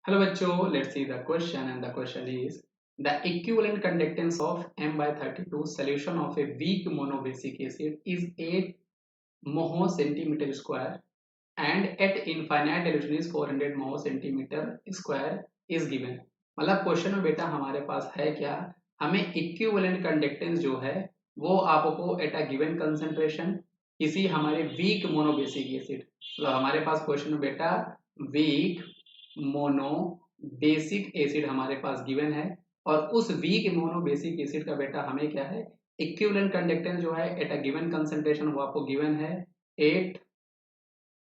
Hello बच्चों, let's see the question and the question is the equivalent conductance of M by 32 solution of a weak monobasic acid is 8 mho centimeter square and at infinite dilution is 400 mho centimeter square is given। मतलब question में बेटा हमारे पास है क्या, हमें equivalent conductance जो है वो आपको एट अ गिवन कंसंट्रेशन किसी हमारे वीक मोनोबेसिक एसिड, मतलब हमारे पास क्वेश्चन में बेटा वीक मोनो बेसिक एसिड हमारे पास गिवन है और उस वीक मोनो बेसिक एसिड का बेटा हमें क्या है इक्विवेलेंट कंडक्टेंस जो है एट अ गिवन कंसंट्रेशन वो आपको गिवन है 8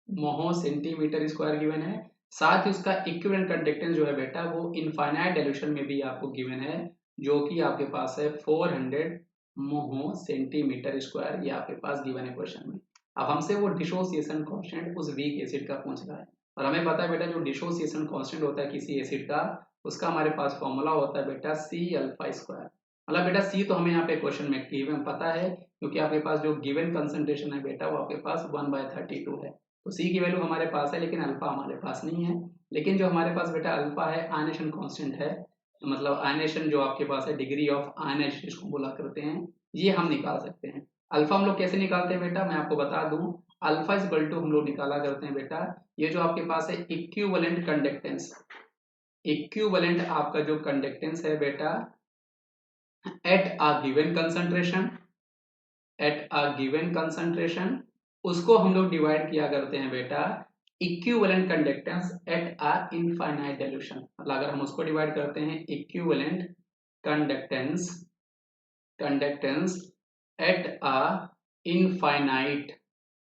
मोहो सेंटीमीटर स्क्वायर गिवन है। साथ ही उसका इक्विवेलेंट कंडक्टेंस जो है बेटा वो इनफाइनाइट डाइल्यूशन में भी आपको गिवन है, जो कि आपके पास है 400 मोहो सेंटीमीटर स्क्वायर, ये आपके पास गिवन है क्वेश्चन में। अब हमसे वो डिसोसिएशन कांस्टेंट उस वीक एसिड का पूछ रहा है और हमें पता है बेटा जो डिसोसिएशन कांस्टेंट होता है किसी एसिड का, उसका हमारे पास फॉर्मूला होता है बेटा सी अल्फा स्क्वायर। मतलब बेटा सी तो हमें यहाँ पे क्वेश्चन में गिवन पता है, क्योंकि आपके पास जो गिवन कंसंट्रेशन है बेटा वो आपके पास 1/32 है, तो सी की वैल्यू हमारे पास है लेकिन अल्फा हमारे पास नहीं है। लेकिन जो हमारे पास बेटा अल्फा है आयनेशन कांस्टेंट है, मतलब आयनेशन जो आपके पास है डिग्री ऑफ आयनेशन इसको बोला करते हैं, ये हम निकाल सकते हैं। अल्फा हम लोग कैसे निकालते हैं बेटा, मैं आपको बता दूं। अल्फा इज इक्वल टू हम लोग निकाला करते हैं बेटा, ये जो आपके पास है इक्विवेलेंट कंडक्टेंस, इक्विवेलेंट आपका जो कंडक्टेंस है बेटा at a given concentration, at a given concentration, उसको हम लोग डिवाइड किया करते हैं बेटा equivalent conductance at a infinite dilution. मतलब अगर हम उसको डिवाइड करते हैं equivalent conductance, conductance at a infinite,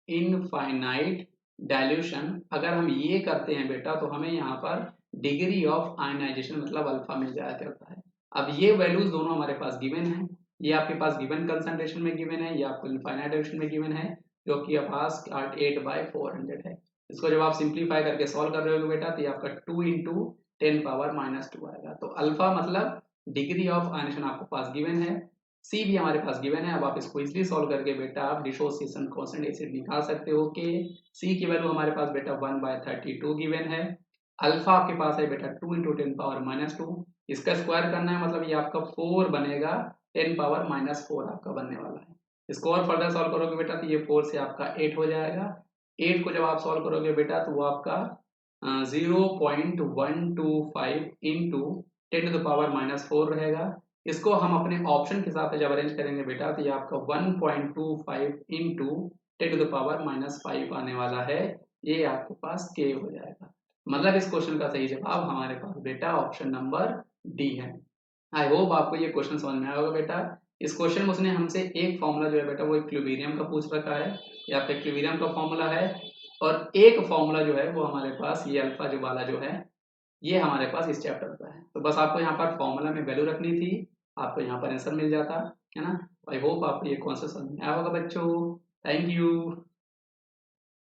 infinite dilution, अगर हम ये करते हैं बेटा तो हमें यहाँ पर डिग्री ऑफ आयनाइजेशन मतलब अल्फा मिल जाया करता है। अब ये वैल्यूज दोनों हमारे पास गिवन है, ये आपके पास गिवन कंसंट्रेशन में गिवन है, ये आपको इनफाइनाइट डाइल्यूशन में गिवन है, जो कि आपके पास 8/400 है। इसको जब आप सिंप्लीफाई करके सॉल्व कर रहे हो बेटा तो ये आपका 2 इंटू 10⁻⁻2 आएगा। तो अल्फा मतलब डिग्री ऑफ आयनेशन आपको पास गिवन है, सी भी हमारे पास गिवन है। अब आप इसको इजिली सॉल्व करके बेटा आप डिसोसिएशन कांस्टेंट एसिड निकाल सकते हो कि सी की वैल्यू हमारे पास बेटा 1/32 गिवन है, अल्फा आपके पास है बेटा 2 इंटू 10⁻², इसका स्क्वायर करना है मतलब ये आपका 4 बनेगा, 10⁻⁻4 आपका बनने वाला है। इसको और फर्दर सॉल्व करोगे बेटा तो ये 4 से आपका 8 हो जाएगा, 8 को जब आप सॉल्व करोगे बेटा तो वो आपका 0.125 इंटू 10⁻⁻4 रहेगा। इसको हम अपने ऑप्शन के साथ जब अरेंज करेंगे बेटा तो ये आपका 1.25 इंटू 10⁻⁵ आने वाला है, ये आपके पास के हो जाएगा। मतलब इस क्वेश्चन का सही जवाब हमारे पास बेटा ऑप्शन नंबर डी है। आई होप आपको ये क्वेश्चन समझ में आया होगा बेटा। इस क्वेश्चन में उसने हमसे एक फॉर्मूला जो है बेटा वो इक्विलिब्रियम का पूछ रखा है, ये आपका इक्विलिब्रियम का फॉर्मूला है, और एक फॉर्मूला जो है वो हमारे पास ये अल्फा जो वाला जो है ये हमारे पास इस चैप्टर का है। तो बस आपको यहाँ पर फॉर्मूला में वैल्यू रखनी थी, आपको यहाँ पर आंसर मिल जाता है ना। आई होप आपको ये कॉन्सेप्ट समझ में आया होगा बच्चों। Thank you.